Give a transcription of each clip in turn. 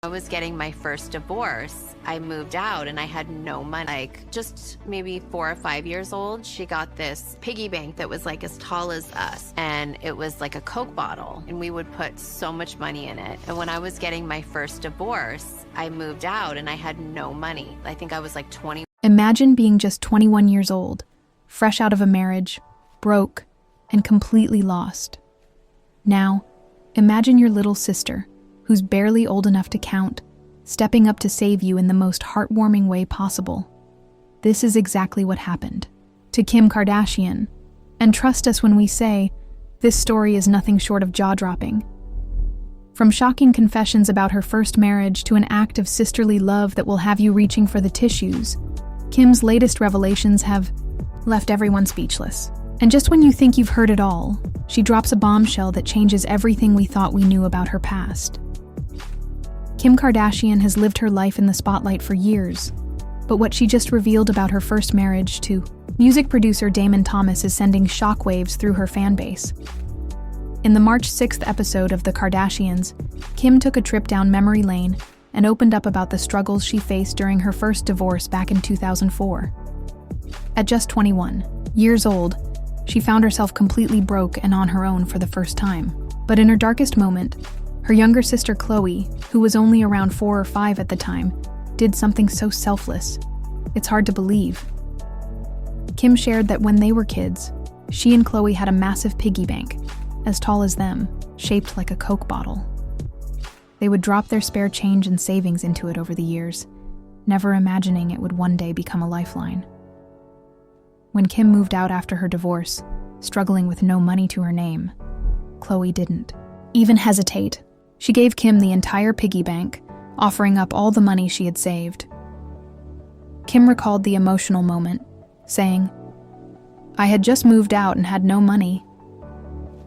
I was getting my first divorce, I moved out and I had no money. Like just maybe 4 or 5 years old, she got this piggy bank that was like as tall as us. And it was like a Coke bottle. And we would put so much money in it. And when I was getting my first divorce, I moved out and I had no money. I think I was like 20. Imagine being just 21 years old, fresh out of a marriage, broke, and completely lost. Now, imagine your little sister, who's barely old enough to count, stepping up to save you in the most heartwarming way possible. This is exactly what happened to Kim Kardashian. And trust us when we say, this story is nothing short of jaw-dropping. From shocking confessions about her first marriage to an act of sisterly love that will have you reaching for the tissues, Kim's latest revelations have left everyone speechless. And just when you think you've heard it all, she drops a bombshell that changes everything we thought we knew about her past. Kim Kardashian has lived her life in the spotlight for years, but what she just revealed about her first marriage to music producer Damon Thomas is sending shockwaves through her fan base. In the March 6th episode of The Kardashians, Kim took a trip down memory lane and opened up about the struggles she faced during her first divorce back in 2004. At just 21 years old, she found herself completely broke and on her own for the first time. But in her darkest moment, her younger sister Chloe, who was only around 4 or 5 at the time, did something so selfless. It's hard to believe. Kim shared that when they were kids, she and Chloe had a massive piggy bank, as tall as them, shaped like a Coke bottle. They would drop their spare change and savings into it over the years, never imagining it would one day become a lifeline. When Kim moved out after her divorce, struggling with no money to her name, Chloe didn't even hesitate. She gave Kim the entire piggy bank, offering up all the money she had saved. Kim recalled the emotional moment, saying, "I had just moved out and had no money.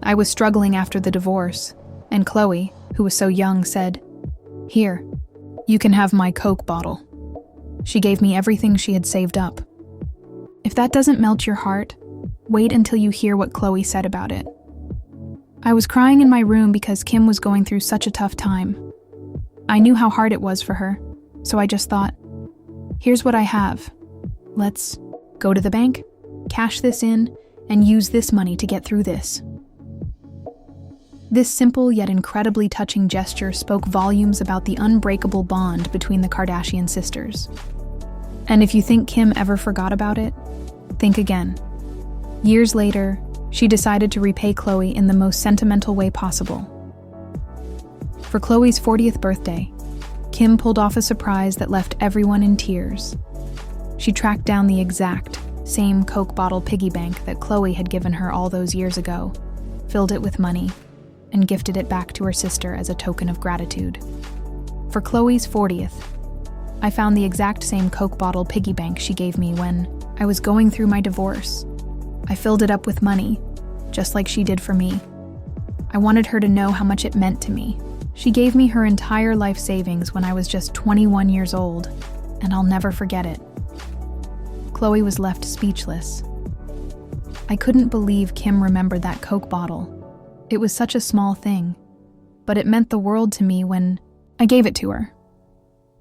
I was struggling after the divorce, and Chloe, who was so young, said, 'Here, you can have my Coke bottle.' She gave me everything she had saved up." If that doesn't melt your heart, wait until you hear what Chloe said about it. "I was crying in my room because Kim was going through such a tough time. I knew how hard it was for her, so I just thought, here's what I have. Let's go to the bank, cash this in, and use this money to get through this." This simple yet incredibly touching gesture spoke volumes about the unbreakable bond between the Kardashian sisters. And if you think Kim ever forgot about it, think again. Years later, she decided to repay Chloe in the most sentimental way possible. For Chloe's 40th birthday, Kim pulled off a surprise that left everyone in tears. She tracked down the exact same Coke bottle piggy bank that Chloe had given her all those years ago, filled it with money, and gifted it back to her sister as a token of gratitude. For Chloe's 40th, I found the exact same Coke bottle piggy bank she gave me when I was going through my divorce. I filled it up with money, just like she did for me. I wanted her to know how much it meant to me. She gave me her entire life savings when I was just 21 years old, and I'll never forget it. Chloe was left speechless. I couldn't believe Kim remembered that Coke bottle. It was such a small thing, but it meant the world to me when I gave it to her.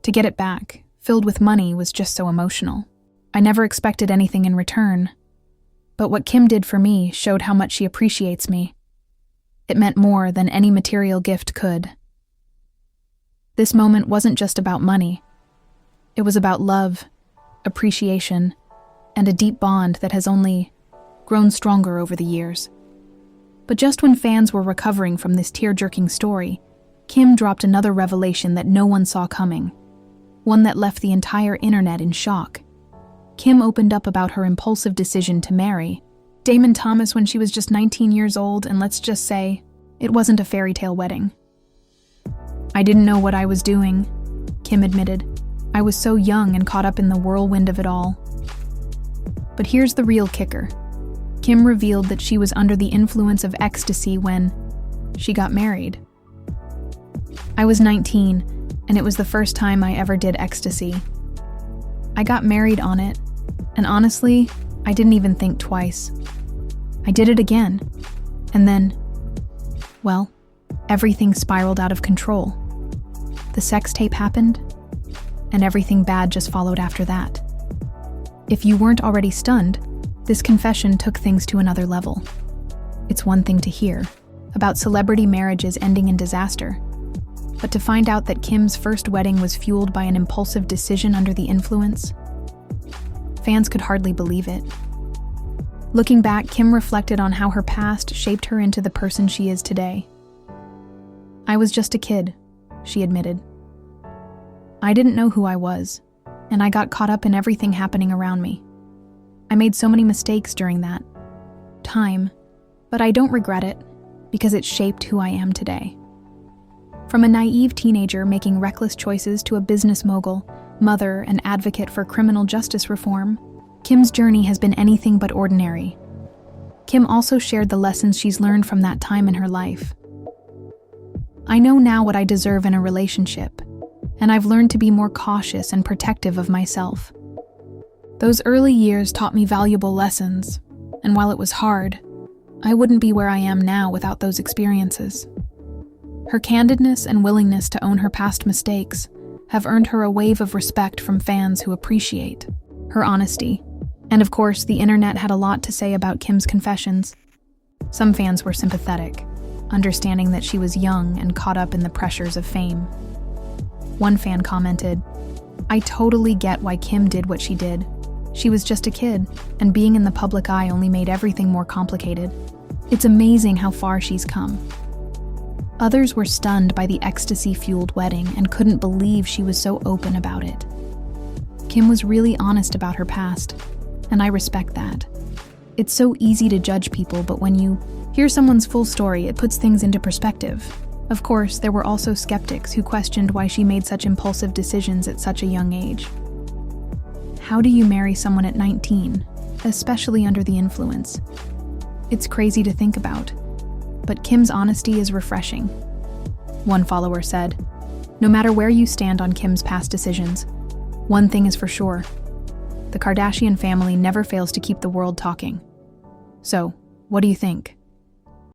To get it back, filled with money, was just so emotional. I never expected anything in return, but what Kim did for me showed how much she appreciates me. It meant more than any material gift could. This moment wasn't just about money. It was about love, appreciation, and a deep bond that has only grown stronger over the years. But just when fans were recovering from this tear-jerking story, Kim dropped another revelation that no one saw coming, one that left the entire internet in shock. Kim opened up about her impulsive decision to marry Damon Thomas when she was just 19 years old, and let's just say, it wasn't a fairy tale wedding. "I didn't know what I was doing," Kim admitted. "I was so young and caught up in the whirlwind of it all." But here's the real kicker. Kim revealed that she was under the influence of ecstasy when she got married. "I was 19, and it was the first time I ever did ecstasy. I got married on it, and honestly, I didn't even think twice. I did it again, and then, well, everything spiraled out of control. the sex tape happened, and everything bad just followed after that. If you weren't already stunned, this confession took things to another level. It's one thing to hear about celebrity marriages ending in disaster, but to find out that Kim's first wedding was fueled by an impulsive decision under the influence, fans could hardly believe it. Looking back, Kim reflected on how her past shaped her into the person she is today. "I was just a kid," she admitted. "I didn't know who I was, and I got caught up in everything happening around me. I made so many mistakes during that time, but I don't regret it because it shaped who I am today." From a naive teenager making reckless choices to a business mogul, mother, and advocate for criminal justice reform, Kim's journey has been anything but ordinary. Kim also shared the lessons she's learned from that time in her life. "I know now what I deserve in a relationship, and I've learned to be more cautious and protective of myself. Those early years taught me valuable lessons, and while it was hard, I wouldn't be where I am now without those experiences." Her candidness and willingness to own her past mistakes have earned her a wave of respect from fans who appreciate her honesty. And of course, the internet had a lot to say about Kim's confessions. Some fans were sympathetic, understanding that she was young and caught up in the pressures of fame. One fan commented, "I totally get why Kim did what she did. She was just a kid, and being in the public eye only made everything more complicated. It's amazing how far she's come." Others were stunned by the ecstasy-fueled wedding and couldn't believe she was so open about it. Kim was really honest about her past, and I respect that. It's so easy to judge people, but when you hear someone's full story, it puts things into perspective. Of course, there were also skeptics who questioned why she made such impulsive decisions at such a young age. How do you marry someone at 19, especially under the influence? It's crazy to think about, but Kim's honesty is refreshing. One follower said, "No matter where you stand on Kim's past decisions, one thing is for sure. The Kardashian family never fails to keep the world talking." So, what do you think?